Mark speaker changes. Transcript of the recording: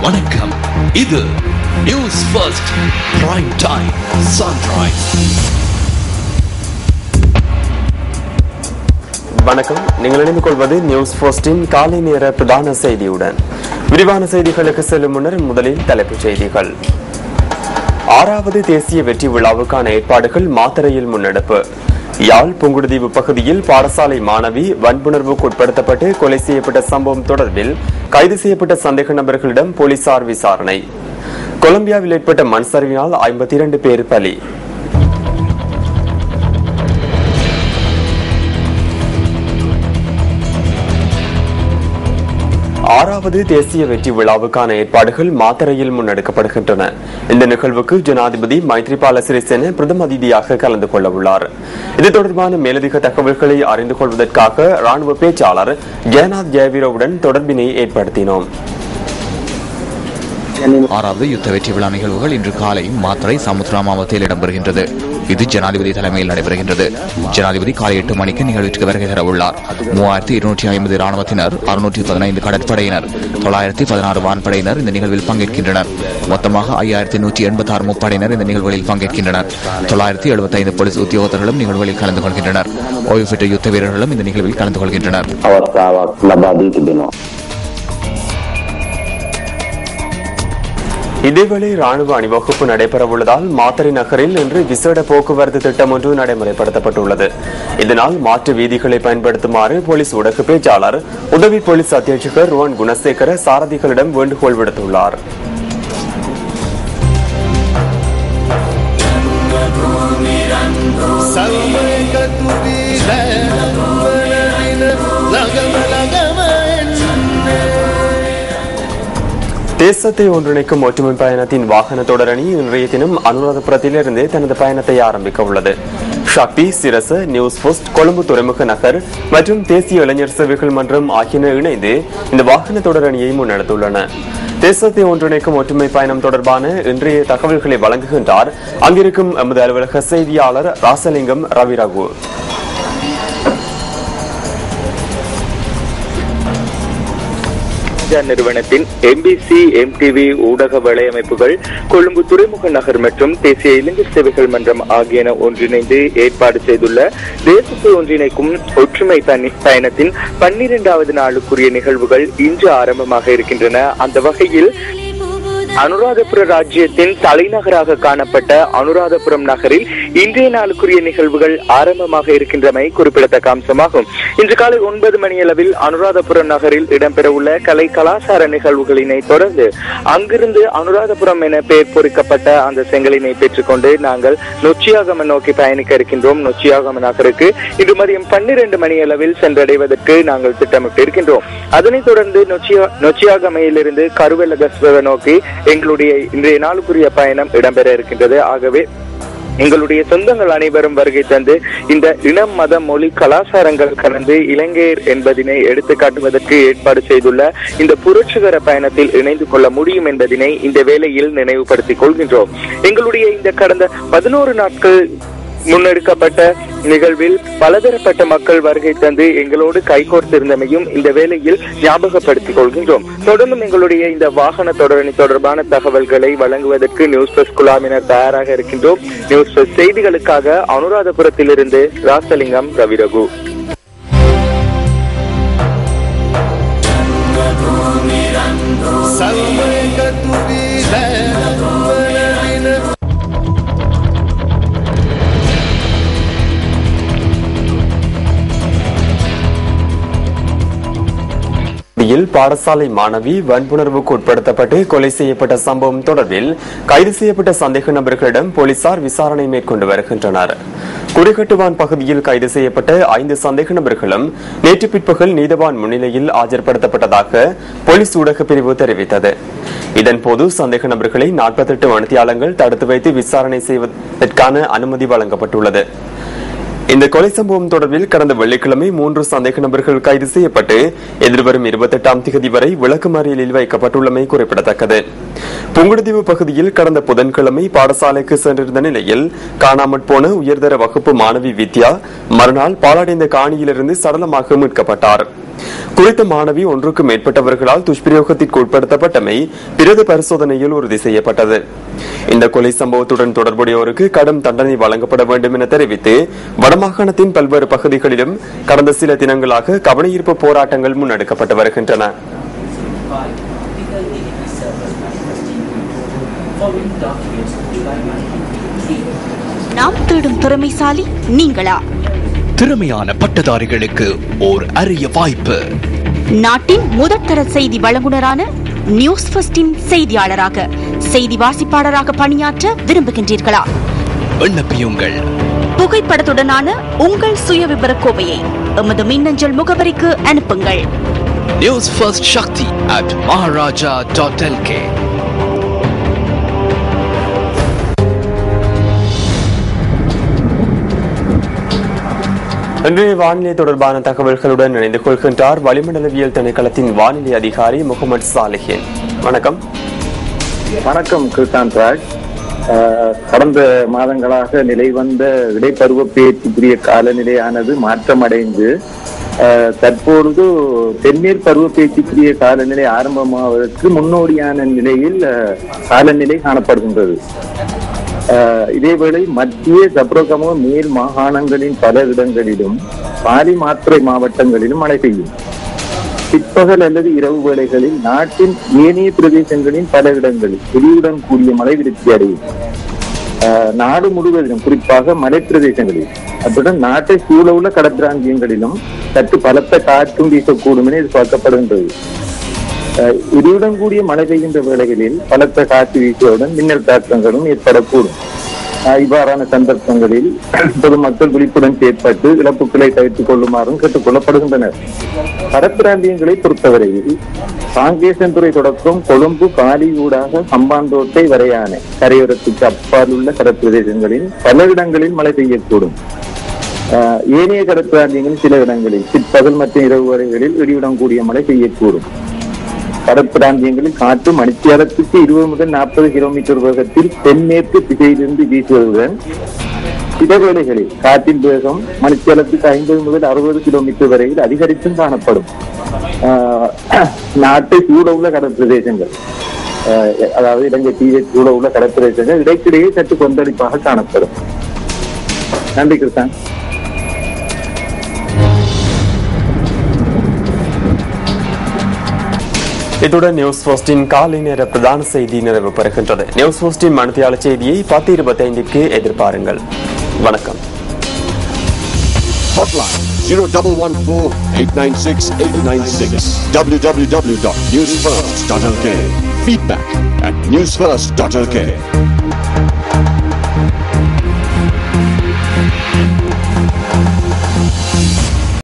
Speaker 1: வணக்கம். இது news first prime time sunrise.
Speaker 2: வணக்கம். நீங்கள் இணைந்து கொள்வது நியூஸ் ஃபர்ஸ்டின் காலை நேர பிரதான செய்தியுடன். விரிவான செய்திகளுக்கு செல்லும் முன்னர் முதலில் தலைப்புச் செய்திகள். 6வது தேசிய வெற்றி விழாவுக்கான ஏற்பாடுகள் மாத்தறையில் முன்னெடுப்பு. யாழ் புங்குடுதீவு பகுதியில் பாடசாலை மாணவி வன்புணர்வுக்கு உட்படுத்தப்பட்டு கொலை செய்யப்பட்ட சம்பவம் தொடர்பில் கைது செய்யப்பட்ட சந்தேக நபர்களிடம் போலீசார் விசாரணை. கொலம்பியாவில் ஏற்பட்ட மண் சரிவினால் 52 பேர் பலி. ஆறாவது தேசிய வெற்றி விழாவுக்கான ஏற்பாடுகள் மாத்தறையில் முன்னெடுக்கப்படுகின்றன. இந்த நிகழ்வுக்கு ஜனாதிபதி மைத்ரிபால சிறிசேன பிரதம அதிதியாக கலந்து கொள்ள உள்ளார். இது தொடர்பான மேலதிக தகவல்களை அறிந்து கொள்வதற்காக ராணுவ பேச்சாளர் ஜெயநாத் ஜெயவீரவுடன் தொடர்பினை ஏற்படுத்தினோம்.
Speaker 3: 6வது யுத்த வெற்றி விழா நிகழ்வுகள் இன்று காலை மாத்தறை சமுத்ரா மாவட்டத்தில் இடம்பெறுகின்றது. இது ஜனாதிபதி தலைமையில் நடைபெறுகின்றது. ஜனாதிபதி காலை 8 மணிக்கு நிகழ்ச்சிக்கு வருகை தர உள்ளார். 3250 ராணுவத்தினர், 615 கடற்படையினர், 916 வான்படையினர் இந்த நிகழ்வில் பங்கேற்கின்றனர். மொத்தமாக 5186 முப்படையினர் இந்த நிகழ்வுகளில் பங்கேற்கின்றனர். 975 போலீஸ் உத்தியோகத்தர்களும் நிகழ்வுகளில் கலந்து கொள்கின்றனர். ஓய்வு பெற்ற யுத்த வீரர்களும் இந்த நிகழ்வில் கலந்து கொள்கின்றனர்.
Speaker 2: இதேவேளை ராணுவ அணிவகுப்பு நடைபெறவுள்ளதால் மாத்தறை நகரில் இன்று விசேட போக்குவரத்து திட்டம் ஒன்று நடைமுறைப்படுத்தப்பட்டுள்ளது. இதனால் மாற்று வீதிகளை பயன்படுத்துமாறு போலீஸ் ஊடக பேச்சாளர் உதவி போலீஸ் அத்தியட்சகர் ருவன் குணசேகர சாரதிகளிடம் வேண்டுகோள் விடுத்துள்ளார். தேசத்தை ஒன்றிணைக்கும் ஒற்றுமை பயணத்தின் வாகன தொடரணி இன்றைய தினம் அனுராதபுரத்திலிருந்து தனது பயணத்தை ஆரம்பிக்க உள்ளது. சக்தி, சிரச, நியூஸ் போஸ்ட், கொழும்பு துறைமுக நகர் மற்றும் தேசிய இளைஞர் சேவைகள் மன்றம் ஆகியன இணைந்து இந்த வாகன தொடரணியை முன்னெடுத்துள்ளன. தேசத்தை ஒன்றிணைக்கும் ஒற்றுமை பயணம் தொடர்பான இன்றைய தகவல்களை வழங்குகின்றார் அங்கிருக்கும் எமது அலுவலக செய்தியாளர் ராசலிங்கம் ரவிரகு.
Speaker 4: நிறுவனத்தின் எம்பிசி எம்டிவி ஊடக வலையமைப்புகள், கொழும்பு துறைமுக நகர் மற்றும் தேசிய இளைஞர் சேவைகள் மன்றம் ஆகியன ஒன்றிணைந்து ஏற்பாடு செய்துள்ள தேசத்தை ஒன்றிணைக்கும் ஒற்றுமை பயணத்தின் 12வது நாளுக்குரிய நிகழ்வுகள் இன்று ஆரம்பமாக இருக்கின்றன. அந்த வகையில் அனுராதபுர ராஜ்யத்தின் தலைநகராக காணப்பட்ட அனுராதபுரம் நகரில் இன்றைய நாளுக்குரிய நிகழ்வுகள் ஆரம்பமாக இருக்கின்றமை குறிப்பிடத்தக்க அம்சமாகும். இன்று காலை 9 மணியளவில் அனுராதபுரம் நகரில் இடம்பெறவுள்ள கலை கலாச்சார நிகழ்வுகளினை தொடர்ந்து அங்கிருந்து அனுராதபுரம் என பெயர் பொறிக்கப்பட்ட அந்த செங்கலினை பெற்றுக்கொண்டு நாங்கள் நொச்சியாகம நோக்கி பயணிக்க இருக்கின்றோம். நொச்சியாகம நகருக்கு இன்று மதியம் 12 மணியளவில் சென்றடைவதற்கு நாங்கள் திட்டமிட்டு இருக்கின்றோம். அதனைத் தொடர்ந்து நொச்சியாகமையிலிருந்து கருவெல்லகஸ்வ நோக்கி எங்களுடைய இன்றைய நாளுக்குரிய பயணம் இடம்பெற இருக்கின்றது. ஆகவே எங்களுடைய சொந்தங்கள் அனைவரும் வருகை தந்து இந்த இனம், மதம், மொழி, கலாச்சாரங்கள் கலந்து இலங்கையர் என்பதனை எடுத்து காட்டுவதற்கு ஏற்பாடு செய்துள்ள இந்த புரட்சிகர பயணத்தில் இணைந்து கொள்ள முடியும் என்பதனை இந்த வேளையில் நினைவுபடுத்திக் கொள்கின்றோம். எங்களுடைய இந்த கடந்த 11 நாட்கள் முன்னெடுக்கப்பட்ட நிகழ்வில் பலதரப்பட்ட மக்கள் வருகை தந்து எங்களோடு கைகோர்த்திருந்தமையும் இந்த வேளையில் ஞாபகப்படுத்திக் கொள்கின்றோம். தொடர்ந்தும் எங்களுடைய இந்த வாகன தொடரணி தொடர்பான தகவல்களை வழங்குவதற்கு நியூஸ் பிளஸ் குழாமினர் தயாராக இருக்கின்றோம். நியூஸ் பிளஸ் செய்திகளுக்காக அனுராதபுரத்திலிருந்து ராசலிங்கம் ரவிரகு.
Speaker 2: பாடசாலை மாணவி வன்புணர்வுக்கு உட்படுத்தப்பட்டு கொலை செய்யப்பட்ட சம்பவம் தொடர்பில் கைது செய்யப்பட்ட சந்தேக நபர்களிடம் போலீசார் விசாரணை மேற்கொண்டு வருகின்றனர். குடிகட்டுவான் பகுதியில் கைது செய்யப்பட்ட 5 சந்தேக நபர்களும் நேற்று பிற்பகல் நீதவான் முன்னிலையில் ஆஜர்படுத்தப்பட்டதாக போலீஸ் ஊடக பிரிவு தெரிவித்தது. இதன்போது சந்தேக நபர்களை 48 மணித்தியாலங்கள் தடுத்து வைத்து விசாரணை செய்வதற்கான அனுமதி வழங்கப்பட்டுள்ளது. இந்த கொலை சம்பவம் தொடர்பில் கடந்த வெள்ளிக்கிழமை 3 சந்தேக நபர்கள் கைது செய்யப்பட்டு எதிர்வரும் 28ஆம் தேதி வரை விளக்குமறியலில் வைக்கப்பட்டுள்ளமை குறிப்பிடத்தக்கது. புங்குடுதீவு பகுதியில் கடந்த புதன்கிழமை பாடசாலைக்கு சென்றிருந்த நிலையில் காணாமற் போன உயர்தர வகுப்பு மாணவி வித்யா மறுநாள் பாலாடைந்த காணியிலிருந்து சடலமாக மீட்கப்பட்டார். குறித்த மாணவி ஒன்றுக்கு மேற்பட்டவர்களால் துஷ்பிரயோகத்திற்கு உட்படுத்தப்பட்டமை பிரேத பரிசோதனையில் உறுதி செய்யப்பட்டது. இந்த கொலை சம்பவத்துடன் தொடர்புடையோருக்கு கடும் தண்டனை வழங்கப்பட வேண்டும் என தெரிவித்து வடமாகாணத்தின் பல்வேறு பகுதிகளிலும் கடந்த சில தினங்களாக கவனஈர்ப்பு போராட்டங்கள் முன்னெடுக்கப்பட்டு வருகின்றன.
Speaker 5: நாம் தேடும் திறமைசாலி நீங்களா?
Speaker 1: திறமையான பட்டதாரிகளுக்கு ஓர் அரிய வாய்ப்பு.
Speaker 5: நாட்டின் முதற்தர செய்தி வழங்குனரான நியூஸ் ஃபர்ஸ்டின் செய்தியாளராக, செய்தி வாசிப்பாளராக பணியாற்ற விரும்புகின்றீர்களா?
Speaker 1: விண்ணப்பியுங்கள்.
Speaker 5: புகைப்படத்துடனான உங்கள் சுயவிபர கோவையை எமது மின்னஞ்சல் முகவரிக்கு அனுப்புங்கள்.
Speaker 1: News First Shakti at maharaja.lk.
Speaker 2: இன்றைய வானிலை தொடர்பான தகவல்களுடன் இணைந்து கொள்கின்றார் வளிமண்டலவியல் திணைக்களத்தின் வானிலை அதிகாரி முகமது சாலிஹின். வணக்கம்.
Speaker 6: வணக்கம் கிருஷாந்த் ராஜ். கடந்த மாதங்களாக நிலை வந்த இடைப்பருவ பெயர்ச்சிக்குரிய காலநிலையானது மாற்றமடைந்து தற்பொழுது தென்மேற் பருவ பெயர்ச்சிக்குரிய காலநிலை ஆரம்பமாவதற்கு முன்னோடியான நிலையில் காலநிலை காணப்படுகின்றது. இதேவேளை மத்திய சப்ரகமோ மேல் மாகாணங்களின் பல இடங்களிலும் பாரி மாத்திரை மாவட்டங்களிலும் மழை பெய்யும். பிற்பகல் அல்லது இரவு வேளைகளில் நாட்டின் ஏனைய பிரதேசங்களின் பல இடங்களில் இடியுடன் கூடிய மழை விருத்தி அடையும். நாடு முழுவதிலும் குறிப்பாக மலை பிரதேசங்களில் அத்துடன் நாட்டை சூழ உள்ள கடற்பிராந்தியங்களிலும் சற்று பலத்த காற்றும் வீசக்கூடும் என எதிர்பார்க்கப்படுகின்றது. இடியுடன் கூடிய மழை பெய்கின்ற வேளைகளில் பலத்த காற்று வீசுவதுடன் மின்னல் தாக்கங்களும் ஏற்படக்கூடும். இவ்வாறான சந்தர்ப்பங்களில் பொதுமக்கள் விழிப்புடன் செயற்பட்டு இழப்புகளை தவிர்த்துக் கொள்ளுமாறும் கேட்டுக் கொள்ளப்படுகின்றனர். கடற்பிராந்தியங்களை பொறுத்தவரையில் காங்கேசன்துறை தொடக்கம் கொழும்பு காலி ஊடாக சம்பாந்தோட்டை வரையான கரையோரத்துக்கு அப்பால் உள்ள கடற்பிரதேசங்களில் பல இடங்களில் மழை பெய்யக்கூடும். ஏனைய கடற்பிராந்தியங்களில் சில இடங்களில் பிற்பகல் மற்றும் இரவு வரைகளில் இடியுடன் கூடிய மழை பெய்யக்கூடும். கடற்பிராந்தியங்களில் காற்று மணித்தியாலத்துக்கு 20 முதல் 40 கிலோமீட்டர் வேகத்தில் தென்மேற்கு திசையிலிருந்து வீசுவதுடன் சில வேளைகளில் காற்றின் வேகம் மணித்தியாலத்துக்கு 50 முதல் 60 கிலோமீட்டர் வரையில் அதிகரித்தும் காணப்படும். நாட்டை சூழ உள்ள கடற்பிரதேசங்கள், அதாவது இலங்கை தீவை சூழ உள்ள கடற்பிரதேசங்கள் இடைக்கிடையே சற்று கொந்தளிப்பாக காணப்படும். நன்றி கிருஷ்ணன்.
Speaker 2: இத்துடன் நியூஸ் போஸ்டின் காலை நேர பிரதான செய்தி நிறைவு பெறுகின்றது. நியூஸ் போஸ்டின் மணித்தியாளர் செய்தியை 10:25க்கு எதிர்பாருங்கள். வணக்கம்.
Speaker 7: Hotline 0114-896-896 www.newsfirst.lk. Feedback at newsfirst.lk.